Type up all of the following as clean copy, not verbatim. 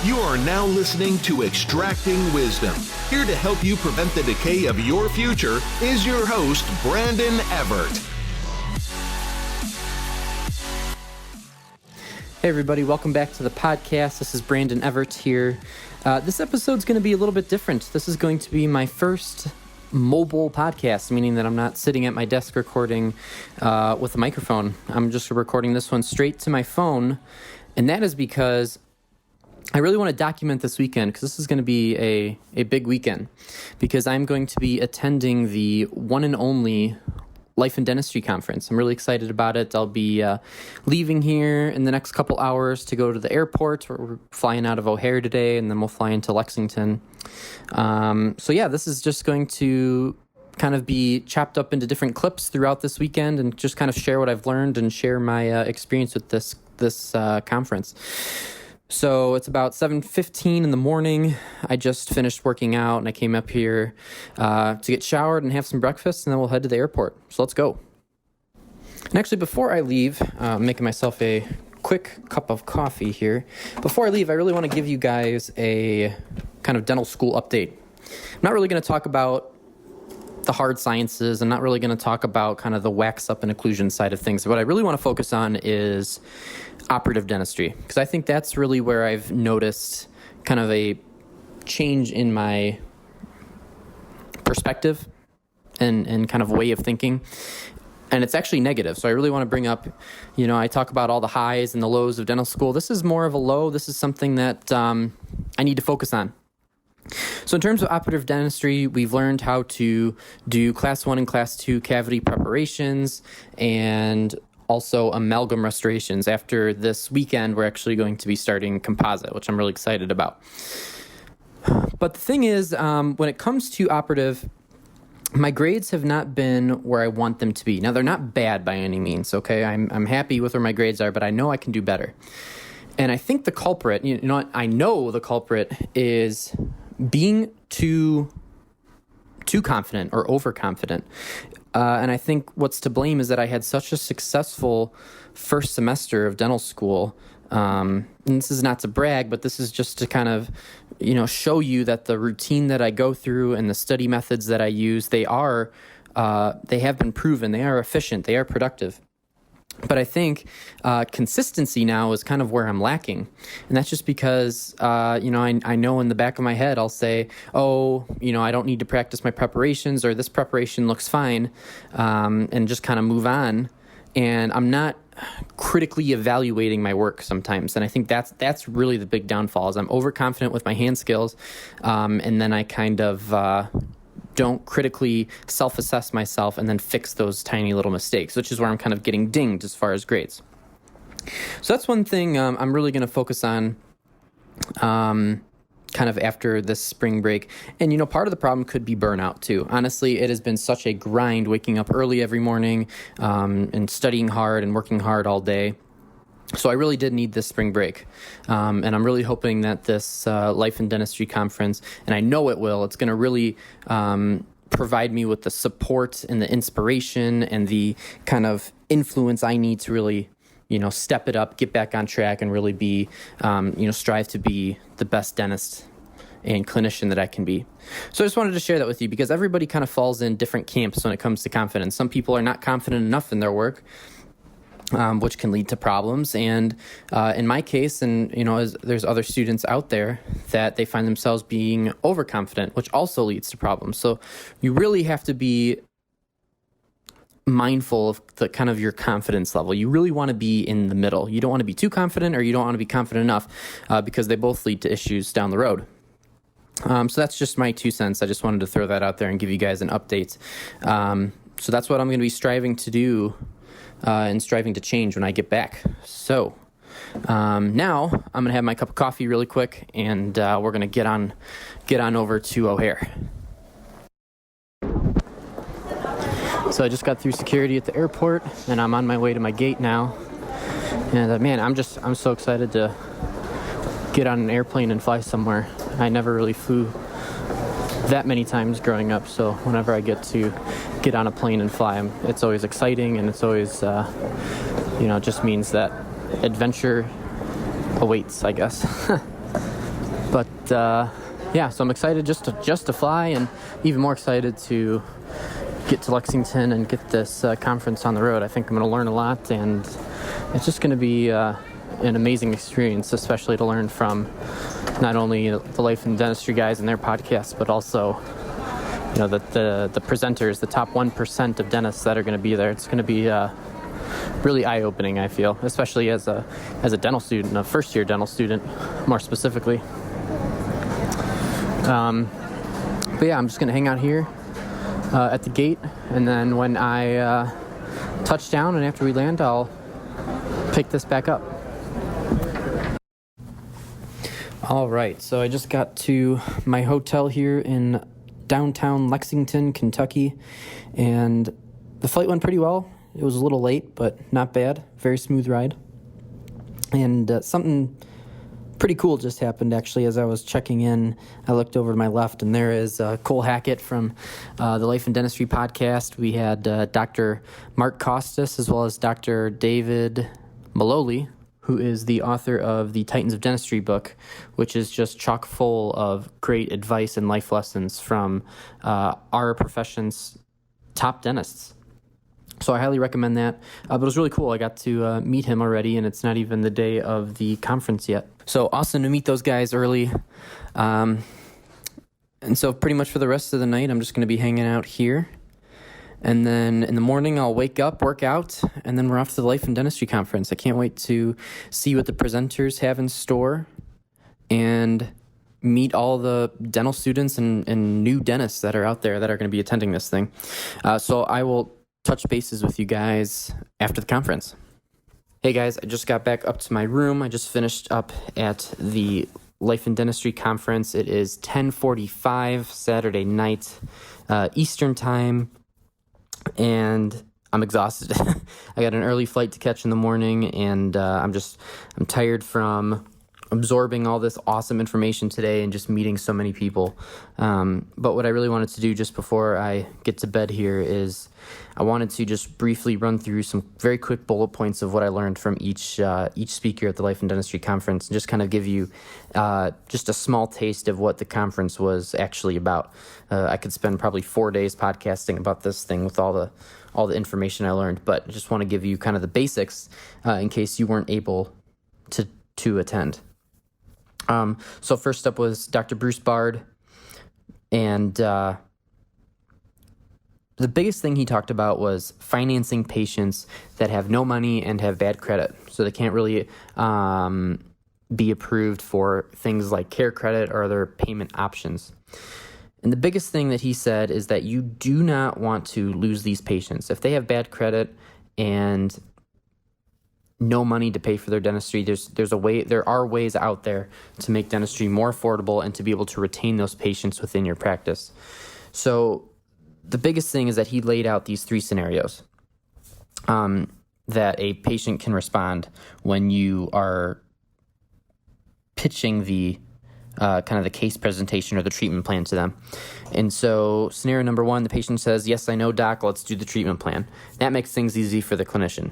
You are now listening to Extracting Wisdom. Here to help you prevent the decay of your future is your host, Brandon Evert. Hey everybody, welcome back to the podcast. This is Brandon Evert here. This episode's going to be a little bit different. This is going to be my first mobile podcast, meaning that I'm not sitting at my desk recording with a microphone. I'm just recording this one straight to my phone, and that is because I really want to document this weekend, because this is going to be a big weekend, because I'm going to be attending the one and only Life in Dentistry conference. I'm really excited about it. I'll be leaving here in the next couple hours to go to the airport. We're flying out of O'Hare today, and then we'll fly into Lexington. This is just going to kind of be chopped up into different clips throughout this weekend and just kind of share what I've learned and share my experience with this conference. So it's about 7:15 in the morning. I just finished working out and I came up here to get showered and have some breakfast, and then we'll head to the airport. So let's go. And actually, before I leave, I'm making myself a quick cup of coffee here. Before I leave, I really want to give you guys a kind of dental school update. I'm not really going to talk about the hard sciences. I'm not really going to talk about kind of the wax up and occlusion side of things. What I really want to focus on is operative dentistry, because I think that's really where I've noticed kind of a change in my perspective and kind of way of thinking. And it's actually negative. So I really want to bring up, I talk about all the highs and the lows of dental school. This is more of a low. This is something that I need to focus on. So in terms of operative dentistry, we've learned how to do class 1 and class 2 cavity preparations and also amalgam restorations. After this weekend, we're actually going to be starting composite, which I'm really excited about. But the thing is, when it comes to operative, my grades have not been where I want them to be. Now, they're not bad by any means, okay? I'm happy with where my grades are, but I know I can do better. And I think the culprit, I know the culprit is being too confident or overconfident. And I think what's to blame is that I had such a successful first semester of dental school. And this is not to brag, but this is just to kind of, show you that the routine that I go through and the study methods that I use, they have been proven. They are efficient. They are productive. But I think consistency now is kind of where I'm lacking. And that's just because, I know in the back of my head, I'll say, I don't need to practice my preparations, or this preparation looks fine, and just kind of move on. And I'm not critically evaluating my work sometimes. And I think that's really the big downfall, is I'm overconfident with my hand skills, and then I kind of don't critically self-assess myself and then fix those tiny little mistakes, which is where I'm kind of getting dinged as far as grades. So that's one thing I'm really going to focus on kind of after this spring break. And, part of the problem could be burnout too. Honestly, it has been such a grind waking up early every morning and studying hard and working hard all day. So I really did need this spring break, and I'm really hoping that this Life in Dentistry conference, and I know it will, it's going to really provide me with the support and the inspiration and the kind of influence I need to really, step it up, get back on track, and really be, strive to be the best dentist and clinician that I can be. So I just wanted to share that with you, because everybody kind of falls in different camps when it comes to confidence. Some people are not confident enough in their work, which can lead to problems. And in my case, and there's other students out there that they find themselves being overconfident, which also leads to problems. So you really have to be mindful of the kind of your confidence level. You really want to be in the middle. You don't want to be too confident, or you don't want to be confident enough, because they both lead to issues down the road. So that's just my 2 cents. I just wanted to throw that out there and give you guys an update. So that's what I'm going to be striving to do and striving to change when I get back. So now I'm going to have my cup of coffee really quick, and we're going to get on over to O'Hare. So I just got through security at the airport, and I'm on my way to my gate now. And I'm so excited to get on an airplane and fly somewhere. I never really flew that many times growing up, so whenever I get to get on a plane and fly, it's always exciting, and it's always, just means that adventure awaits, I guess. But yeah, so I'm excited just to fly, and even more excited to get to Lexington and get this conference on the road. I think I'm going to learn a lot, and it's just going to be an amazing experience, especially to learn from not only the Life and Dentistry guys and their podcasts, but also the presenters, the top 1% of dentists that are going to be there. It's going to be really eye-opening, I feel, especially as a dental student, a first-year dental student, more specifically. But yeah, I'm just going to hang out here at the gate, and then when I touch down and after we land, I'll pick this back up. All right, so I just got to my hotel here in downtown Lexington, Kentucky, and the flight went pretty well. It was a little late, but not bad. Very smooth ride. And something pretty cool just happened, actually. As I was checking in, I looked over to my left, and there is Cole Hackett from the Life and Dentistry podcast. We had Dr. Mark Costas, as well as Dr. David Maloli, who is the author of the Titans of Dentistry book, which is just chock full of great advice and life lessons from our profession's top dentists. So I highly recommend that. But it was really cool. I got to meet him already, and it's not even the day of the conference yet. So awesome to meet those guys early. And so pretty much for the rest of the night, I'm just going to be hanging out here. And then in the morning, I'll wake up, work out, and then we're off to the Life and Dentistry conference. I can't wait to see what the presenters have in store and meet all the dental students and new dentists that are out there that are going to be attending this thing. So I will touch bases with you guys after the conference. Hey guys, I just got back up to my room. I just finished up at the Life and Dentistry conference. It is 10:45 Saturday night, Eastern time, and I'm exhausted. I got an early flight to catch in the morning, and I'm tired from absorbing all this awesome information today and just meeting so many people. But what I really wanted to do just before I get to bed here is I wanted to just briefly run through some very quick bullet points of what I learned from each speaker at the Life and Dentistry conference, and just kind of give you just a small taste of what the conference was actually about. I could spend probably 4 days podcasting about this thing with all the information I learned, but I just want to give you kind of the basics in case you weren't able to attend. So first up was Dr. Bruce Bard, and the biggest thing he talked about was financing patients that have no money and have bad credit, so they can't really be approved for things like care credit or other payment options. And the biggest thing that he said is that you do not want to lose these patients. If they have bad credit and no money to pay for their dentistry, there are ways out there to make dentistry more affordable and to be able to retain those patients within your practice. So the biggest thing is that he laid out these 3 scenarios that a patient can respond when you are pitching the kind of the case presentation or the treatment plan to them. And so scenario number 1, the patient says, "Yes, I know, doc, let's do the treatment plan." That makes things easy for the clinician.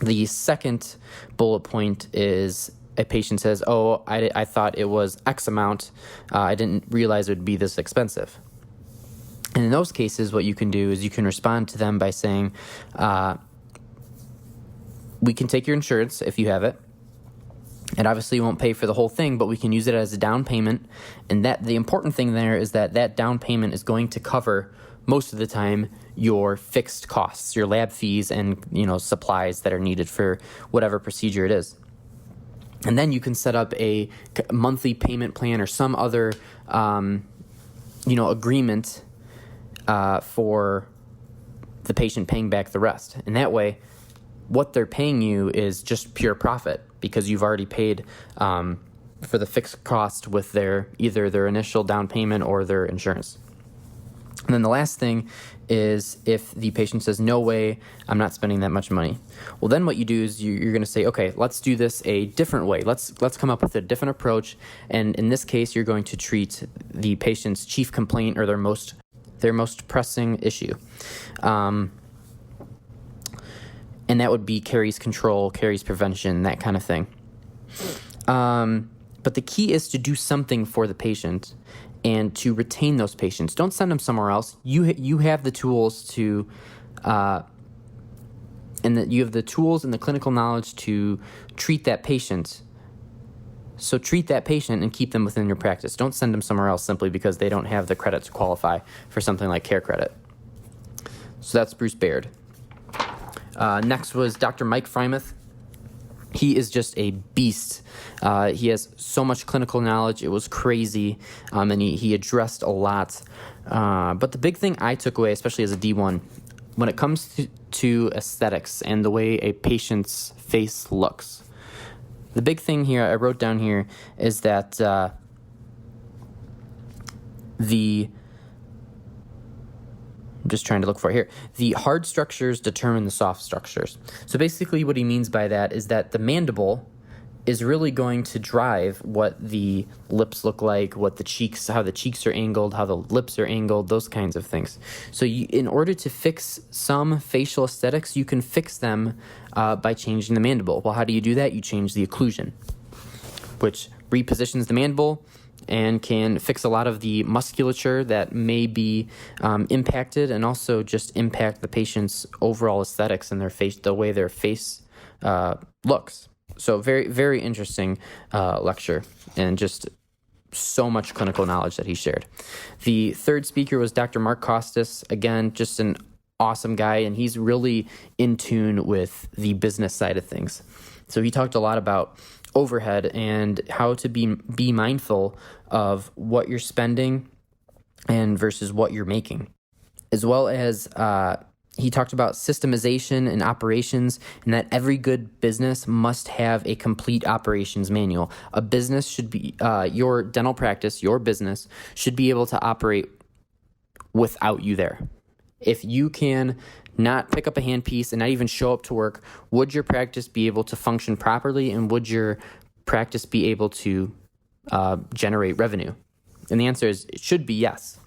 The second bullet point is a patient says, "Oh, I thought it was X amount. I didn't realize it would be this expensive." And in those cases, what you can do is you can respond to them by saying, "We can take your insurance if you have it. It obviously won't pay for the whole thing, but we can use it as a down payment." And that the important thing there is that down payment is going to cover most of the time your fixed costs, your lab fees and supplies that are needed for whatever procedure it is. And then you can set up a monthly payment plan or some other agreement for the patient paying back the rest. And that way, what they're paying you is just pure profit because you've already paid for the fixed cost with either their initial down payment or their insurance. And then the last thing is if the patient says, "No way, I'm not spending that much money." Well, then what you do is you're going to say, "Okay, let's do this a different way. Let's come up with a different approach." And in this case, you're going to treat the patient's chief complaint or their most pressing issue. And that would be caries control, caries prevention, that kind of thing. But the key is to do something for the patient and to retain those patients. Don't send them somewhere else. You have the tools to, you have the tools and the clinical knowledge to treat that patient. So treat that patient and keep them within your practice. Don't send them somewhere else simply because they don't have the credit to qualify for something like care credit. So that's Bruce Baird. Next was Dr. Mike Frymouth. He is just a beast. He has so much clinical knowledge. It was crazy, and he addressed a lot. But the big thing I took away, especially as a D1, when it comes to aesthetics and the way a patient's face looks, the big thing here I wrote down here is that I'm just trying to look for it here. The hard structures determine the soft structures. So basically what he means by that is that the mandible is really going to drive what the lips look like, what the cheeks, how the cheeks are angled, how the lips are angled, those kinds of things. So in order to fix some facial aesthetics, you can fix them by changing the mandible. Well, how do you do that? You change the occlusion, which repositions the mandible and can fix a lot of the musculature that may be impacted, and also just impact the patient's overall aesthetics and their face, the way their face looks. So very, very interesting lecture, and just so much clinical knowledge that he shared. The third speaker was Dr. Mark Costas. Again, just an awesome guy, and he's really in tune with the business side of things. So he talked a lot about overhead and how to be mindful of what you're spending and versus what you're making, as well as he talked about systemization and operations, and that every good business must have a complete operations manual. A business should be, your dental practice, your business should be able to operate without you there. If you can not pick up a handpiece and not even show up to work, would your practice be able to function properly, and would your practice be able to generate revenue? And the answer is it should be yes.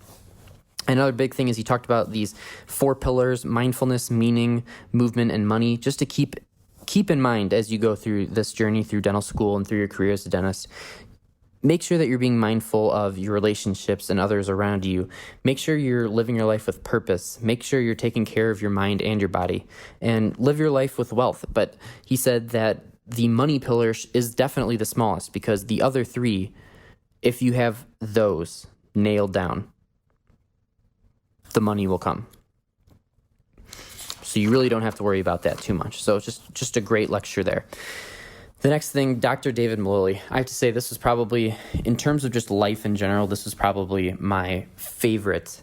Another big thing is he talked about these 4 pillars: mindfulness, meaning, movement, and money, just to keep in mind as you go through this journey through dental school and through your career as a dentist. Make sure that you're being mindful of your relationships and others around you. Make sure you're living your life with purpose. Make sure you're taking care of your mind and your body, and live your life with wealth. But he said that the money pillar is definitely the smallest, because the other 3, if you have those nailed down, the money will come. So you really don't have to worry about that too much. So just a great lecture there. The next thing, Dr. David Malloy. I have to say, this was probably, in terms of just life in general, this was probably my favorite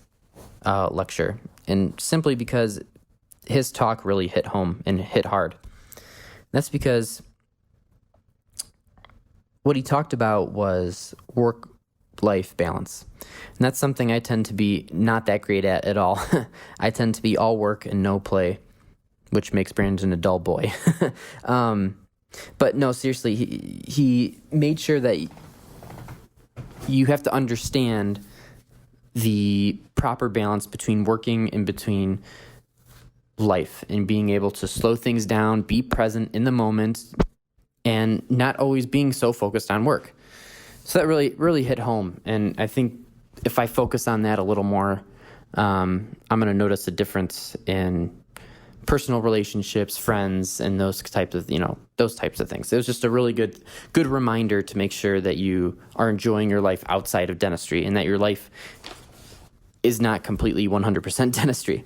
lecture. And simply because his talk really hit home and hit hard. That's because what he talked about was work-life balance. And that's something I tend to be not that great at all. I tend to be all work and no play, which makes Brandon a dull boy. But no, seriously, he made sure that you have to understand the proper balance between working and between life, and being able to slow things down, be present in the moment, and not always being so focused on work. So that really, really hit home. And I think if I focus on that a little more, I'm going to notice a difference in personal relationships, friends, and those types of things. It was just a really good reminder to make sure that you are enjoying your life outside of dentistry, and that your life is not completely 100% dentistry.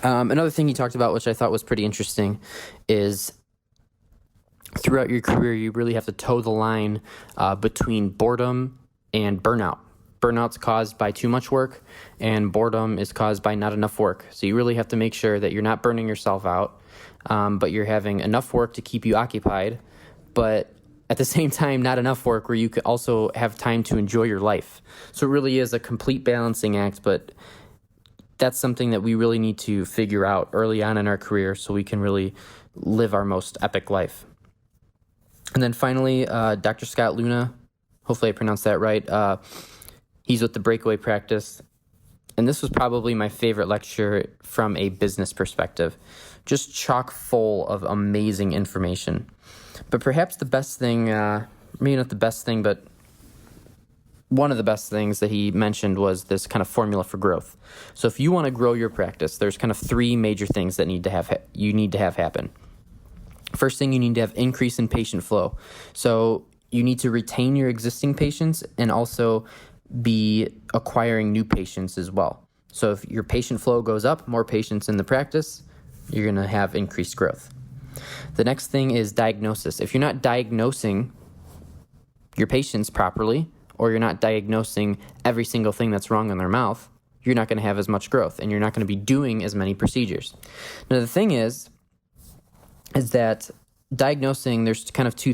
Another thing he talked about, which I thought was pretty interesting, is throughout your career, you really have to toe the line between boredom and burnout. Burnout's caused by too much work, and boredom is caused by not enough work. So you really have to make sure that you're not burning yourself out, but you're having enough work to keep you occupied, but at the same time, not enough work where you could also have time to enjoy your life. So it really is a complete balancing act, but that's something that we really need to figure out early on in our career so we can really live our most epic life. And then finally, Dr. Scott Luna, hopefully I pronounced that right. He's with the Breakaway Practice. And this was probably my favorite lecture from a business perspective. Just chock full of amazing information. But perhaps the best thing maybe not the best thing, but one of the best things that he mentioned was this kind of formula for growth. So if you want to grow your practice, there's kind of three major things that you need to have happen. First thing, you need to have increase in patient flow. So you need to retain your existing patients and also be acquiring new patients as well. So if your patient flow goes up, more patients in the practice, you're going to have increased growth. The next thing is diagnosis. If you're not diagnosing your patients properly, or you're not diagnosing every single thing that's wrong in their mouth, you're not going to have as much growth, and you're not going to be doing as many procedures. Now, the thing is that diagnosing, there's kind of two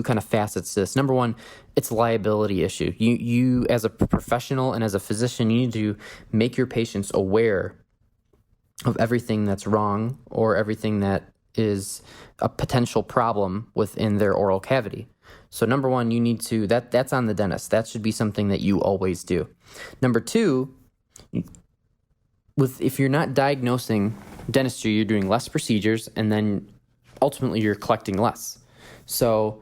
kind of facets to this. Number one, it's a liability issue. You as a professional and as a physician, you need to make your patients aware of everything that's wrong or everything that is a potential problem within their oral cavity. So number one, you need to, that's on the dentist. That should be something that you always do. Number two, if you're not diagnosing dentistry, you're doing less procedures, and then ultimately you're collecting less. So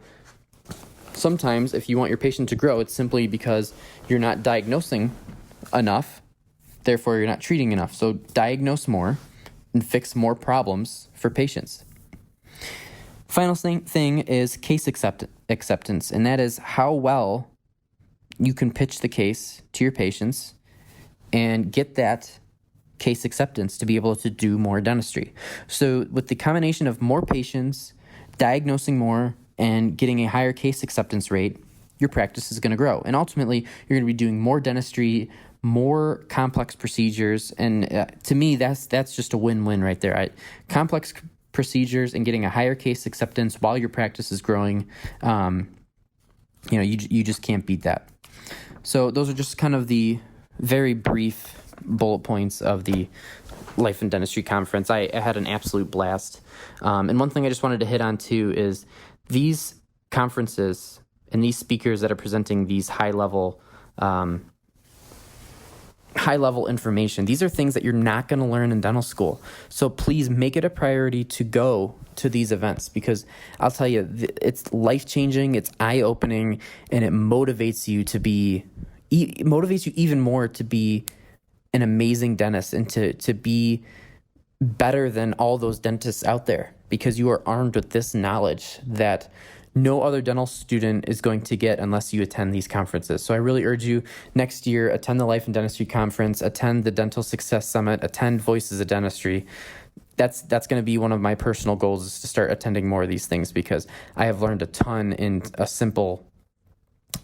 sometimes if you want your patient to grow, it's simply because you're not diagnosing enough, therefore you're not treating enough. So diagnose more and fix more problems for patients. Final thing is case acceptance, and that is how well you can pitch the case to your patients and get that case acceptance to be able to do more dentistry. So with the combination of more patients, diagnosing more, and getting a higher case acceptance rate, your practice is going to grow. And ultimately, you're going to be doing more dentistry, more complex procedures, and to me, that's just a win-win right there. Complex procedures and getting a higher case acceptance while your practice is growing, you just can't beat that. So those are just kind of the very brief bullet points of the Life in Dentistry conference. I had an absolute blast. And one thing I just wanted to hit on too is these conferences and these speakers that are presenting these high-level information. These are things that you're not going to learn in dental school. So please make it a priority to go to these events, because I'll tell you, it's life-changing, it's eye-opening, and it motivates you even more to be an amazing dentist and to be better than all those dentists out there, because you are armed with this knowledge that no other dental student is going to get unless you attend these conferences. So I really urge you next year, attend the Life in Dentistry conference, attend the Dental Success Summit, attend Voices of Dentistry. That's going to be one of my personal goals, is to start attending more of these things, because I have learned a ton in a simple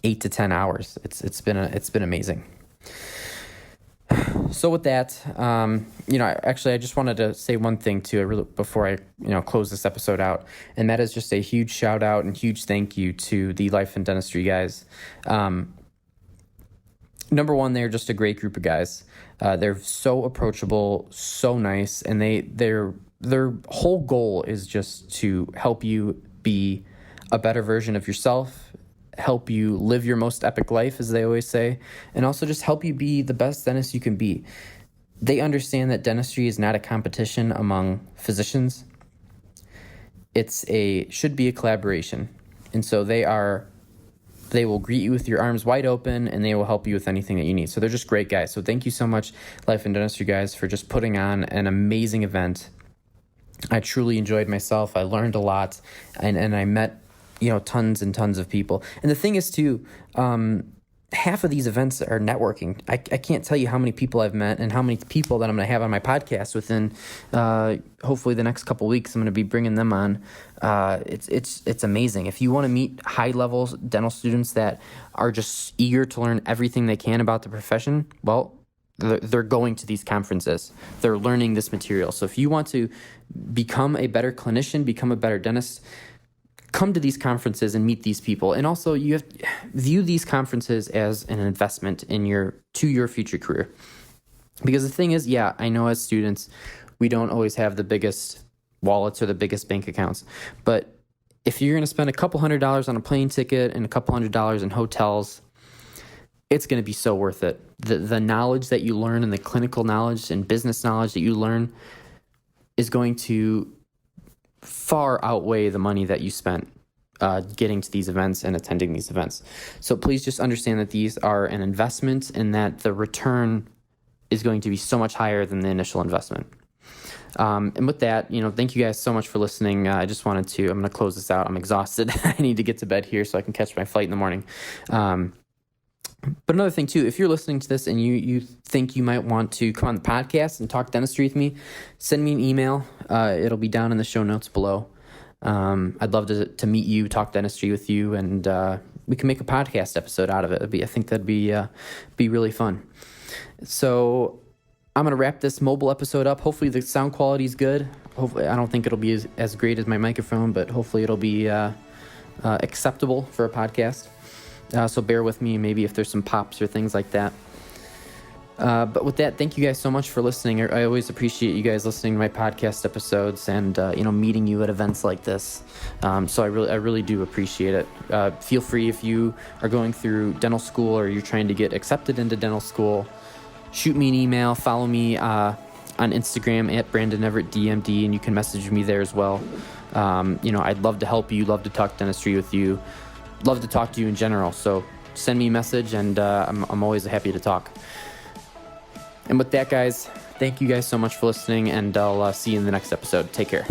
8 to 10 hours. It's been amazing. So with that, I just wanted to say one thing too, before I, close this episode out, and that is just a huge shout out and huge thank you to the Life in Dentistry guys. Number one, they're just a great group of guys. They're so approachable, so nice, and their whole goal is just to help you be a better version of yourself, help you live your most epic life, as they always say, and also just help you be the best dentist you can be. They understand that dentistry is not a competition among physicians. Should be a collaboration. And so they will greet you with your arms wide open, and they will help you with anything that you need. So they're just great guys. So thank you so much, Life in Dentistry guys, for just putting on an amazing event. I truly enjoyed myself. I learned a lot, and I met tons and tons of people. And the thing is too, half of these events are networking. I can't tell you how many people I've met and how many people that I'm going to have on my podcast within, hopefully the next couple weeks. I'm going to be bringing them on. It's amazing. If you want to meet high-level dental students that are just eager to learn everything they can about the profession, well, they're going to these conferences. They're learning this material. So if you want to become a better clinician, become a better dentist, come to these conferences and meet these people. And also, you have to view these conferences as an investment to your future career. Because the thing is, I know as students, we don't always have the biggest wallets or the biggest bank accounts. But if you're going to spend a couple $100s on a plane ticket and a couple $100s in hotels, it's going to be so worth it. The knowledge that you learn, and the clinical knowledge and business knowledge that you learn, is going to far outweigh the money that you spent getting to these events and attending these events. So please just understand that these are an investment and that the return is going to be so much higher than the initial investment. And with that, thank you guys so much for listening. I'm going to close this out. I'm exhausted. I need to get to bed here so I can catch my flight in the morning. But another thing too, if you're listening to this and you think you might want to come on the podcast and talk dentistry with me, send me an email. It'll be down in the show notes below. I'd love to meet you, talk dentistry with you, and we can make a podcast episode out of it. I think that'd be really fun. So I'm going to wrap this mobile episode up. Hopefully the sound quality is good. Hopefully, I don't think it'll be as great as my microphone, but hopefully it'll be acceptable for a podcast. So bear with me, maybe if there's some pops or things like that. But with that, thank you guys so much for listening. I always appreciate you guys listening to my podcast episodes and meeting you at events like this. So I really do appreciate it. Feel free, if you are going through dental school or you're trying to get accepted into dental school, shoot me an email, follow me on Instagram at Bevert.dental, and you can message me there as well. I'd love to help you, love to talk dentistry with you, love to talk to you in general. So send me a message, and I'm always happy to talk. And with that, guys, thank you guys so much for listening, and I'll see you in the next episode. Take care.